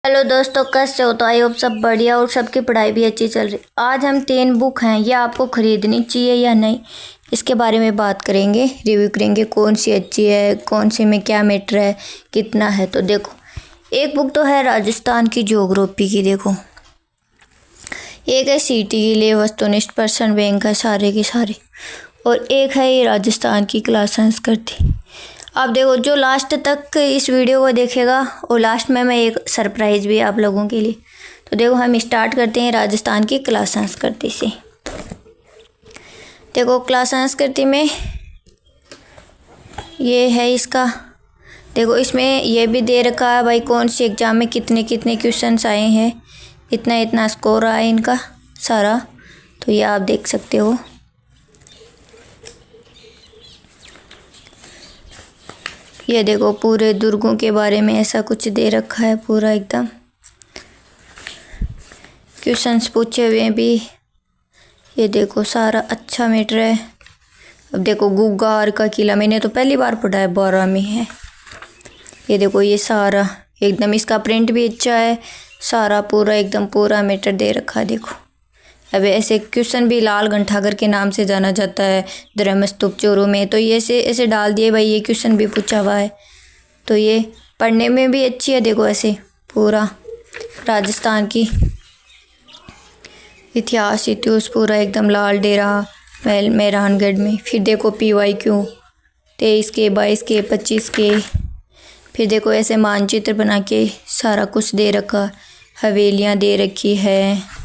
Hello दोस्तों, कैसे हो? तो आई होप सब बढ़िया और सबकी पढ़ाई भी अच्छी चल रही। आज हम 3 बुक हैं, ये आपको ख़रीदनी चाहिए या नहीं, इसके बारे में बात करेंगे, रिव्यू करेंगे कौन सी अच्छी है, कौन सी में क्या मैटर है, कितना है। तो देखो, एक बुक तो है राजस्थान की ज्योग्राफी की, देखो। एक है सिटी के लिए वस्तुनिष्ठ पर्सन बैंक है सारे के सारे, और एक है ये राजस्थान की क्लास संस्कृति। आप देखो, जो लास्ट तक इस वीडियो को देखेगा और लास्ट में मैं एक सरप्राइज़ भी है आप लोगों के लिए। तो देखो, हम स्टार्ट करते हैं राजस्थान की क्लास संस्कृति से। देखो, क्लास संस्कृति में ये है इसका, देखो इसमें ये भी दे रखा है भाई कौन सी एग्ज़ाम में कितने कितने क्वेश्चंस आए हैं, इतना इतना स्कोर आया इनका सारा। तो ये आप देख सकते हो। ये देखो, पूरे दुर्गों के बारे में ऐसा कुछ दे रखा है, पूरा एकदम क्वेश्चंस पूछे हुए भी। ये देखो, सारा अच्छा मैटर है। अब देखो, गुग्गार का किला मैंने तो पहली बार पढ़ा है, 12 में है। ये देखो, ये सारा एकदम, इसका प्रिंट भी अच्छा है, सारा पूरा एकदम पूरा मैटर दे रखा है। देखो, अब ऐसे क्वेश्चन भी लाल घंटाघर के नाम से जाना जाता है धर्मस्तूप चोरों में, तो ये ऐसे डाल दिए भाई, ये क्वेश्चन भी पूछा हुआ है। तो ये पढ़ने में भी अच्छी है। देखो, ऐसे पूरा राजस्थान की इतिहास पूरा एकदम लाल डेरा मेहरानगढ़ में। फिर देखो PYQ 23 के 22 के 25 के। फिर देखो, ऐसे मानचित्र बना के सारा कुछ दे रखा, हवेलियाँ दे रखी है।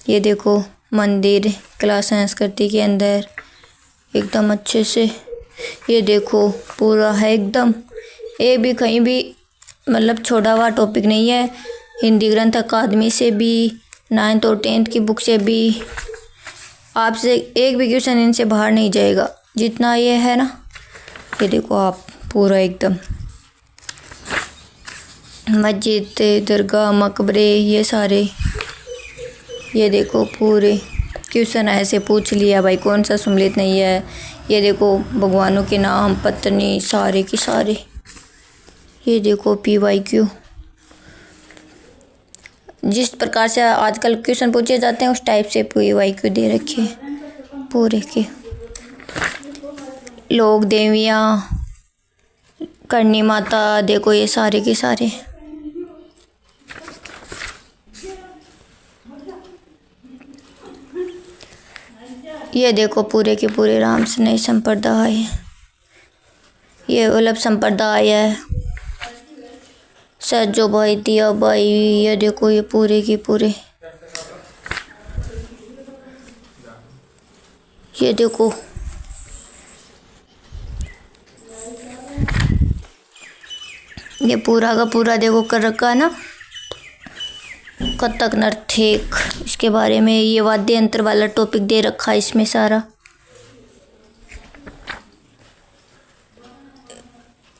ये देखो, मंदिर क्लास संस्कृति के अंदर एकदम अच्छे से। ये देखो, पूरा है एकदम, ये भी कहीं भी मतलब छोड़ा हुआ टॉपिक नहीं है। हिंदी ग्रंथ अकादमी से भी, 9th और 10th की बुक से भी आपसे एक भी क्वेश्चन इनसे बाहर नहीं जाएगा, जितना ये है ना। ये देखो आप, पूरा एकदम मस्जिद, दरगाह, मकबरे, ये सारे। ये देखो, पूरे क्वेश्चन ऐसे पूछ लिया भाई, कौन सा सम्मिलित नहीं है। ये देखो, भगवानों के नाम, पत्नी, सारे के सारे। ये देखो PYQ, जिस प्रकार से आजकल क्वेश्चन पूछे जाते हैं उस टाइप से PYQ दे रखे पूरे के। लोक देवियाँ, करणी माता, देखो ये सारे के सारे। ये देखो, पूरे के पूरे राम स्नेह संप्रदाय, ये वल्लभ संप्रदाय है, सज्जो भाई, दिया भाई। ये देखो, ये पूरे के पूरे। ये देखो, ये पूरा का पूरा देखो कर रखा है ना, कथक नृत्य इसके बारे में। ये वाद्य यंत्र वाला टॉपिक दे रखा है इसमें सारा।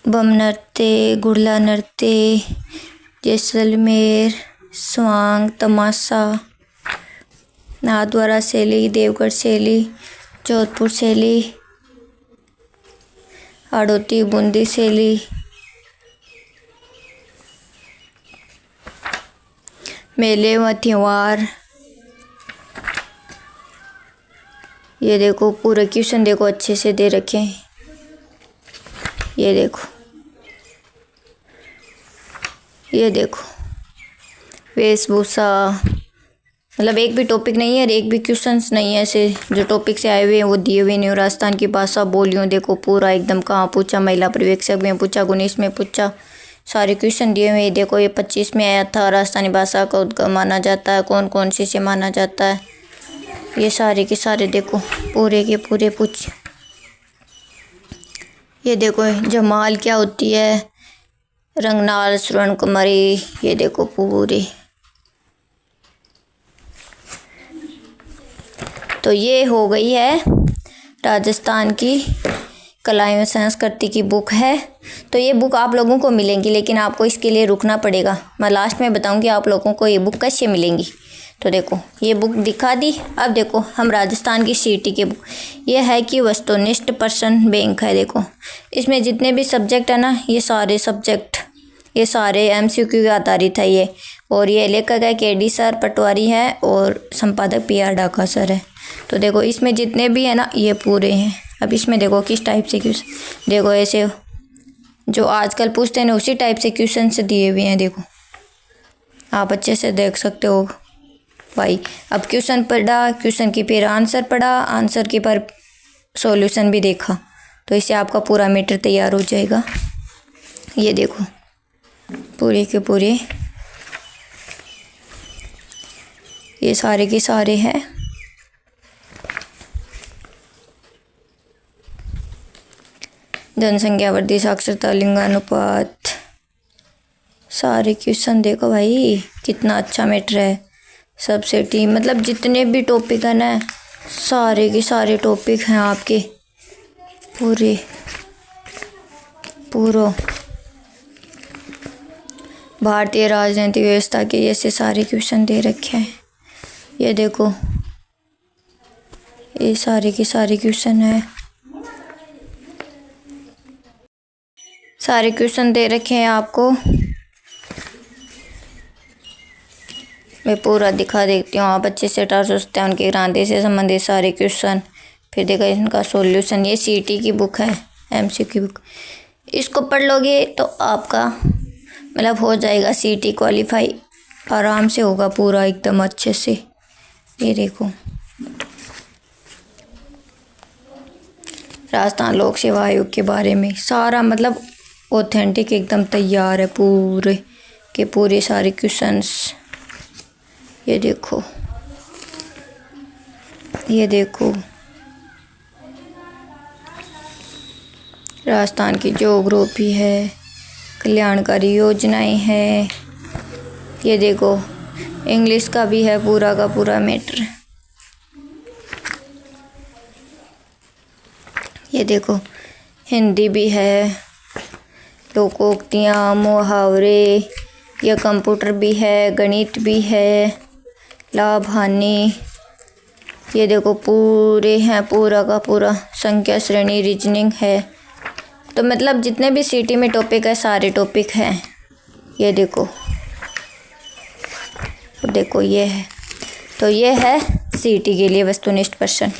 बम नृत्य, गुड़ला नृत्य, जैसलमेर, स्वांग, तमाशा, नाथद्वारा शैली, देवगढ़ शैली, जोधपुर शैली, हाड़ौती बूंदी शैली, मेले व त्योहार। ये देखो, पूरे क्वेश्चन देखो अच्छे से दे रखे हैं। ये देखो, ये देखो, वेशभूषा, मतलब एक भी टॉपिक नहीं है और एक भी क्वेश्चंस नहीं है ऐसे जो टॉपिक से आए हुए हैं वो दिए हुए नहीं। राजस्थान की भाषा बोलियों, देखो पूरा एकदम, कहाँ पूछा, महिला पर्यवेक्षक में पूछा, 19 में पूछा, सारे क्वेश्चन दिए हुए। देखो, ये 25 में आया था, राजस्थानी भाषा का उद्गम माना जाता है, कौन कौन सी से माना जाता है, ये सारे के सारे देखो पूरे के पूरे पूछ। ये देखो, जमाल क्या होती है, रंगनाल, स्वर्ण कुमारी, ये देखो पूरे। तो ये हो गई है राजस्थान की कला एवं संस्कृति की बुक है। तो ये बुक आप लोगों को मिलेंगी, लेकिन आपको इसके लिए रुकना पड़ेगा। मैं लास्ट में बताऊंगी आप लोगों को ये बुक कैसे मिलेंगी। तो देखो, ये बुक दिखा दी। अब देखो, हम राजस्थान की सिटी की बुक, ये है कि वस्तुनिष्ठ पर्सन बैंक है। देखो, इसमें जितने भी सब्जेक्ट है ना, ये सारे सब्जेक्ट ये सारे MCQ का आधारित है ये। और ये लेखक है KD सर, पटवारी है और संपादक PR डाका सर है। तो देखो इसमें जितने भी है ना ये पूरे हैं। अब इसमें देखो किस टाइप से क्वेश्चन, देखो ऐसे जो आजकल पूछते हैं ना उसी टाइप से क्वेश्चन से दिए हुए हैं। देखो आप अच्छे से देख सकते हो भाई। अब क्वेश्चन पढ़ा, क्वेश्चन की फिर आंसर पढ़ा, आंसर के पर सॉल्यूशन भी देखा, तो इससे आपका पूरा मीटर तैयार हो जाएगा। ये देखो पूरे के पूरे ये सारे के सारे हैं। जनसंख्या वृद्धि, साक्षरता, लिंगानुपात, सारे क्वेश्चन देखो भाई कितना अच्छा मैटर है। सबसेटी मतलब जितने भी टॉपिक है ना सारे के सारे टॉपिक हैं आपके पूरे भारतीय राजनीतिक व्यवस्था के ऐसे सारे क्वेश्चन दे रखे हैं। ये देखो ये सारे के सारे क्वेश्चन हैं, सारे क्वेश्चन दे रखे हैं आपको। मैं पूरा दिखा देती हूँ, आप अच्छे से 1857 के क्रांति से संबंधित सारे क्वेश्चन, फिर देखा इनका सॉल्यूशन। ये CT की बुक है, MCQ बुक। इसको पढ़ लोगे तो आपका मतलब हो जाएगा CT क्वालिफाई, आराम से होगा पूरा एकदम अच्छे से। ये देखो राजस्थान लोक सेवा आयोग के बारे में सारा मतलब ऑथेंटिक एकदम तैयार है पूरे के पूरे सारे क्वेश्चंस। ये देखो राजस्थान की ज्योग्राफी है, कल्याणकारी योजनाएं हैं। ये देखो इंग्लिश का भी है पूरा का पूरा मैटर। ये देखो हिंदी भी है, लोकोक्तियाँ, मुहावरे, यह कंप्यूटर भी है, गणित भी है, लाभ हानि। ये देखो पूरे हैं पूरा का पूरा। संख्या श्रेणी, रीजनिंग है। तो मतलब जितने भी CT में टॉपिक है सारे टॉपिक हैं। ये देखो ये है, तो ये है CT के लिए वस्तुनिष्ठ प्रश्न।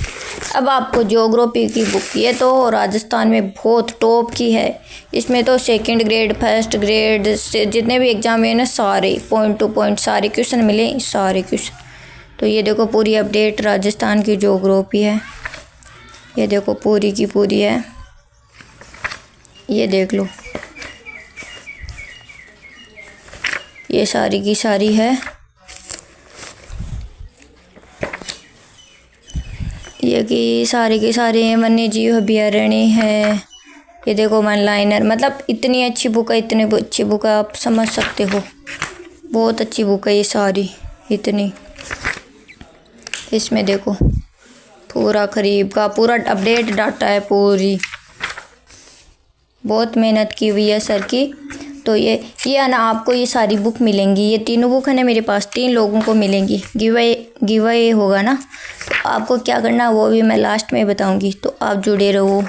अब आपको ज्योग्राफी की बुक, ये तो राजस्थान में बहुत टॉप की है। इसमें तो 2nd ग्रेड, 1st ग्रेड से जितने भी एग्जाम है ना सारे पॉइंट टू पॉइंट सारे क्वेश्चन मिले, सारे क्वेश्चन। तो ये देखो पूरी अपडेट राजस्थान की ज्योग्राफी है। ये देखो पूरी की पूरी है, ये देख लो, ये सारी की सारी है। ये कि सारे के सारे वन्य जीव अभयारण्य है। ये देखो वन लाइनर, मतलब इतनी अच्छी बुक है, इतनी अच्छी बुक है, आप समझ सकते हो बहुत अच्छी बुक है ये सारी इतनी। इसमें देखो पूरा खरीफ का पूरा अपडेट डाटा है पूरी, बहुत मेहनत की हुई है सर की। तो ये है ना आपको ये सारी बुक मिलेंगी, ये तीनों बुक है ना मेरे पास 3 लोगों को मिलेंगी। गिव अवे होगा ना, तो आपको क्या करना वो भी मैं लास्ट में बताऊंगी, तो आप जुड़े रहो।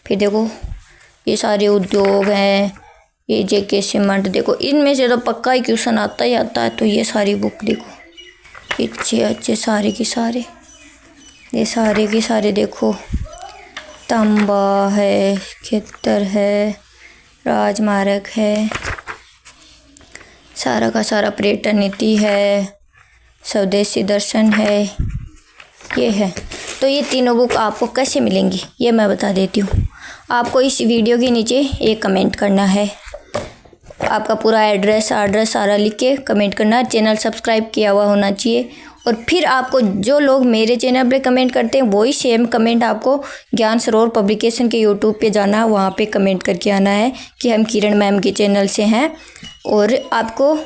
फिर देखो ये सारे उद्योग हैं, ये JK सीमेंट, देखो इनमें से तो पक्का ही क्वेश्चन आता ही आता है। तो ये सारी बुक देखो अच्छे सारे के सारे, ये सारे के सारे देखो, तांबा है, खेतर है, राजमार्ग है, सारा का सारा पर्यटन नीति है, स्वदेशी दर्शन है, ये है। तो ये तीनों बुक आपको कैसे मिलेंगी ये मैं बता देती हूँ। आपको इस वीडियो के नीचे एक कमेंट करना है, आपका पूरा एड्रेस सारा लिख के कमेंट करना, चैनल सब्सक्राइब किया हुआ होना चाहिए। और फिर आपको जो लोग मेरे चैनल पे कमेंट करते हैं वही सेम कमेंट आपको ज्ञान सरोवर पब्लिकेशन के यूट्यूब पे जाना है, वहाँ पे कमेंट करके आना है कि हम किरण मैम के चैनल से हैं। और आपको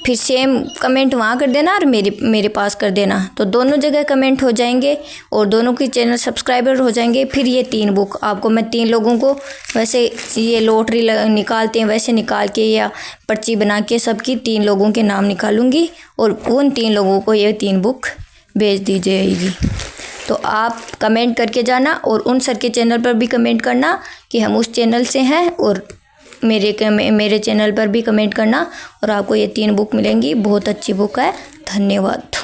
फिर सेम कमेंट वहाँ कर देना और मेरे पास कर देना, तो दोनों जगह कमेंट हो जाएंगे और दोनों के चैनल सब्सक्राइबर हो जाएंगे। फिर ये 3 बुक आपको मैं 3 लोगों को, वैसे ये लॉटरी निकालते हैं वैसे निकाल के या पर्ची बना के सबकी 3 लोगों के नाम निकालूंगी और उन 3 लोगों को ये 3 बुक भेज दी जाएगी। तो आप कमेंट करके जाना और उन सर के चैनल पर भी कमेंट करना कि हम उस चैनल से हैं और मेरे चैनल पर भी कमेंट करना और आपको ये 3 बुक मिलेंगी। बहुत अच्छी बुक है। धन्यवाद।